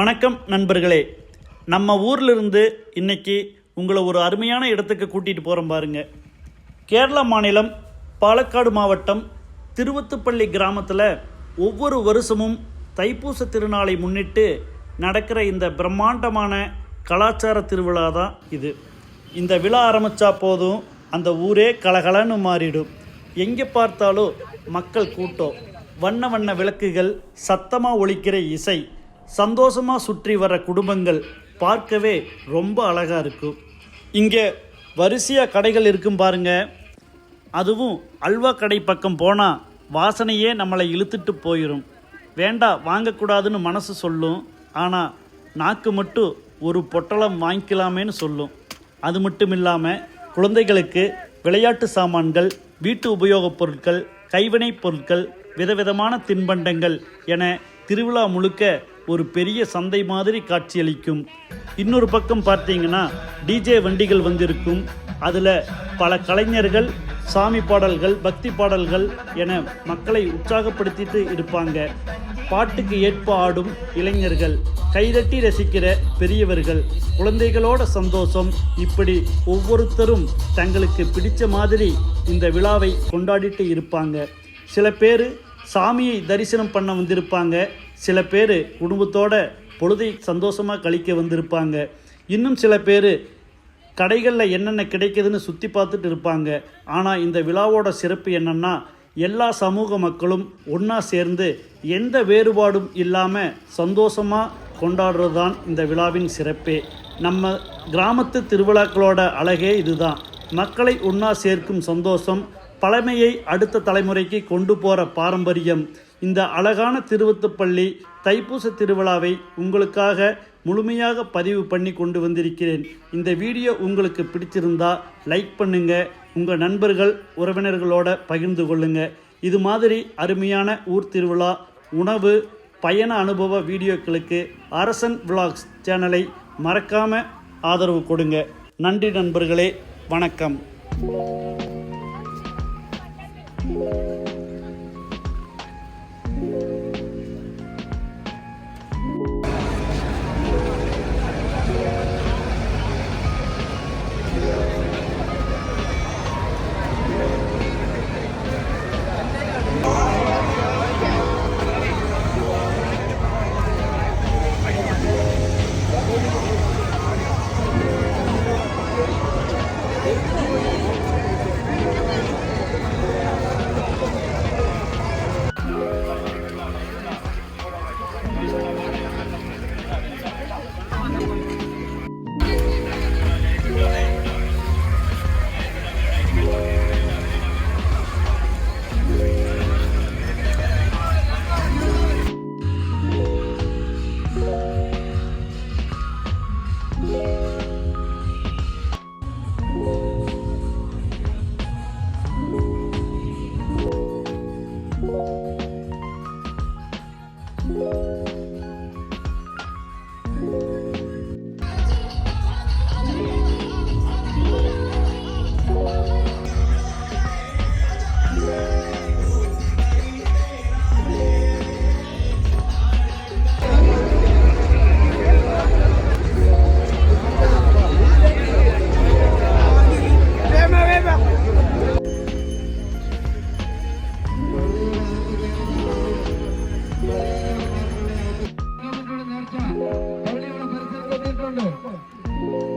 வணக்கம் நண்பர்களே. நம்ம ஊர்லேருந்து இன்றைக்கி உங்களை ஒரு அருமையான இடத்துக்கு கூட்டிகிட்டு போகிறோம் பாருங்கள். கேரளா மாநிலம் பாலக்காடு மாவட்டம் திருவத்துப்பள்ளி கிராமத்தில் ஒவ்வொரு வருஷமும் தைப்பூச திருநாளை முன்னிட்டு நடக்கிற இந்த பிரம்மாண்டமான கலாச்சார திருவிழா தான் இது. இந்த விழா ஆரம்பித்தா போதும் அந்த ஊரே கலகலன்னு மாறிடும். எங்கே பார்த்தாலும் மக்கள் கூட்டம், வண்ண வண்ண விளக்குகள், சத்தமாக ஒலிக்கிற இசை, சந்தோஷமாக சுற்றி வர குடும்பங்கள் பார்க்கவே ரொம்ப அழகாக இருக்கும். இங்கே வரிசையாக கடைகள் இருக்கும் பாருங்க. அதுவும் அல்வா கடை பக்கம் போனால் வாசனையே நம்மளை இழுத்துட்டு போயிடும். வேண்டாம் வாங்கக்கூடாதுன்னு மனசு சொல்லும், ஆனால் நாக்கு மட்டும் ஒரு பொட்டலம் வாங்கிக்கலாமேன்னு சொல்லும். அது மட்டும் இல்லாமல் குழந்தைகளுக்கு விளையாட்டு சாமான்கள், வீட்டு உபயோகப் பொருட்கள், கைவினைப் பொருட்கள், விதவிதமான தின்பண்டங்கள் என திருவிழா முழுக்க ஒரு பெரிய சந்தை மாதிரி காட்சியளிக்கும். இன்னொரு பக்கம் பார்த்தீங்கன்னா டிஜே வண்டிகள் வந்திருக்கும். அதில் பல கலைஞர்கள் சாமி பாடல்கள், பக்தி பாடல்கள் என மக்களை உற்சாகப்படுத்திட்டு இருப்பாங்க. பாட்டுக்கு ஏற்ப ஆடும் இளைஞர்கள், கைதட்டி ரசிக்கிற பெரியவர்கள், குழந்தைகளோட சந்தோஷம், இப்படி ஒவ்வொருத்தரும் தங்களுக்கு பிடிச்ச மாதிரி இந்த விழாவை கொண்டாடிட்டு இருப்பாங்க. சில பேர் சாமியை தரிசனம் பண்ண வந்திருப்பாங்க, சில பேர் குடும்பத்தோட பொழுதை சந்தோஷமாக கழிக்க வந்திருப்பாங்க. இன்னும் சில பேர் கடைகளில் என்னென்ன கிடைக்குதுன்னு சுற்றி பார்த்துட்டு இருப்பாங்க. ஆனால் இந்த விழாவோட சிறப்பு என்னென்னா, எல்லா சமூக மக்களும் ஒன்றா சேர்ந்து எந்த வேறுபாடும் இல்லாமல் சந்தோஷமாக கொண்டாடுறது தான் இந்த விழாவின் சிறப்பே. நம்ம கிராமத்து திருவிழாக்களோட அழகே இதுதான். மக்களை ஒன்றா சேர்க்கும் சந்தோஷம், பழமையை அடுத்த தலைமுறைக்கு கொண்டு போகிற பாரம்பரியம். இந்த அழகான திருவத்துப்பள்ளி தைப்பூச திருவிழாவை உங்களுக்காக முழுமையாக பதிவு பண்ணி கொண்டு வந்திருக்கிறேன். இந்த வீடியோ உங்களுக்கு பிடிச்சிருந்தா லைக் பண்ணுங்கள், உங்கள் நண்பர்கள் உறவினர்களோட பகிர்ந்து கொள்ளுங்கள். இது மாதிரி அருமையான ஊர் திருவிழா, உணவு, பயண அனுபவ வீடியோக்களுக்கு அரசன் விலாக்ஸ் சேனலை மறக்காமல் ஆதரவு கொடுங்க. நன்றி நண்பர்களே, வணக்கம்.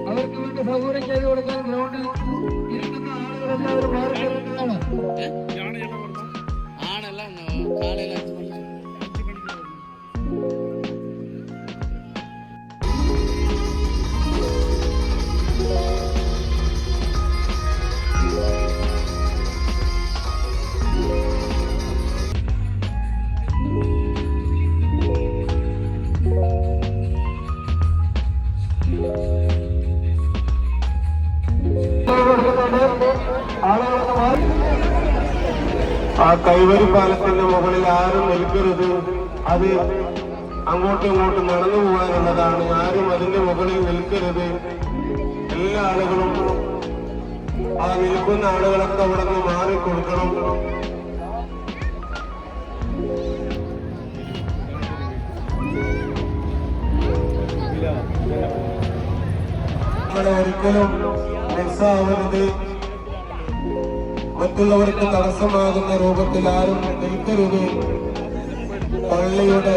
അവർക്ക് വേണ്ടി സൗകര്യം ചെയ്തു കൊടുക്കാൻ ഗ്രൗണ്ടിൽ ഇരിക്കുന്ന ആളുകളെല്ലാവരും മാറി ആണെല്ലാം കാലയില ആ കൈവരി പാലത്തിന്റെ മുകളിൽ ആരും നിൽക്കരുത്. അത് അങ്ങോട്ടും ഇങ്ങോട്ടും നടന്നു പോകാനുള്ളതാണ്. ആരും അതിന്റെ മുകളിൽ നിൽക്കരുത്. എല്ലാ ആളുകളും ആ നിൽക്കുന്ന ആളുകളൊക്കെ അവിടെ നിന്ന് മാറിക്കൊടുക്കണം. നിങ്ങൾ ഒരിക്കലും മിസ്സാവരുത്. മറ്റുള്ളവർക്ക് തടസ്സമാകുന്ന രൂപത്തിൽ ആരും നിൽക്കരുത്. പള്ളിയുടെ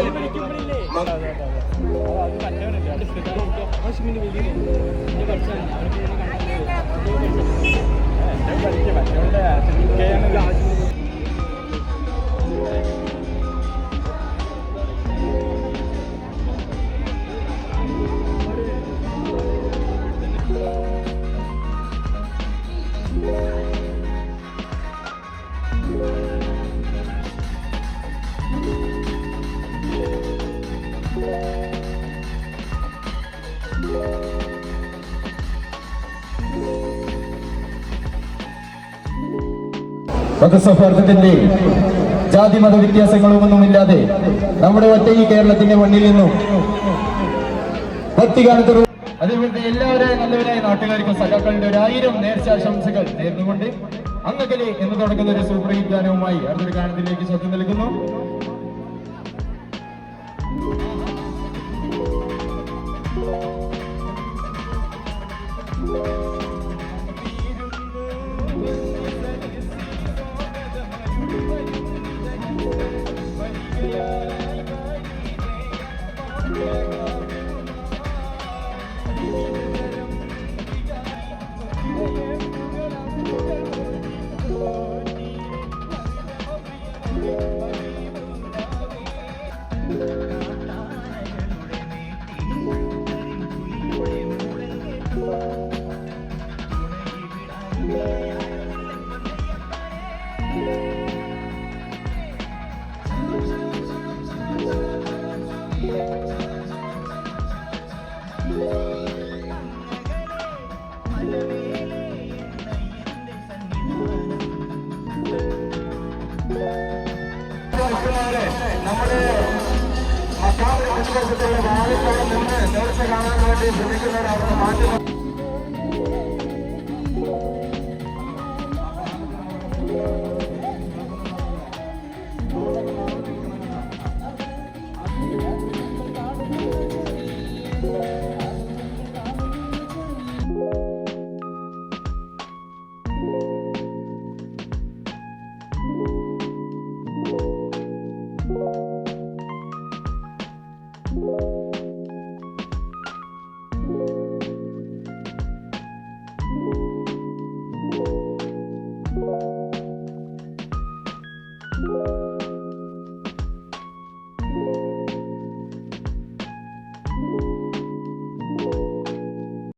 മതസൗഹാർദ്ദത്തിന്റെ ജാതി മത വ്യത്യാസങ്ങളൊന്നുമില്ലാതെ നമ്മുടെ ഒറ്റ ഈ കേരളത്തിന്റെ മണ്ണിൽ നിന്നും ഭക്തിഗാനത്തോടും അതേപോലത്തെ എല്ലാവരായ നല്ലവരായ നാട്ടുകാർക്കും സഖാക്കളുടെ 1000 നേർച്ചാശംസകൾ നേർന്നുകൊണ്ട് അങ്ങകലെ എന്ന് തുടങ്ങുന്ന ഒരു സൂപ്പർ ഹിറ്റ് ഗാനവുമായി അടുത്തൊരു ഗാനത്തിലേക്ക് ശ്രദ്ധ നൽകുന്നു. നമ്മുടെ മക്കാമിന്റെ മുൻവശത്തുള്ള വാഴത്തോളം നിന്ന് നേർച്ച കാണാൻ വേണ്ടി ശ്രമിക്കുന്നവരവിടെ മാറ്റി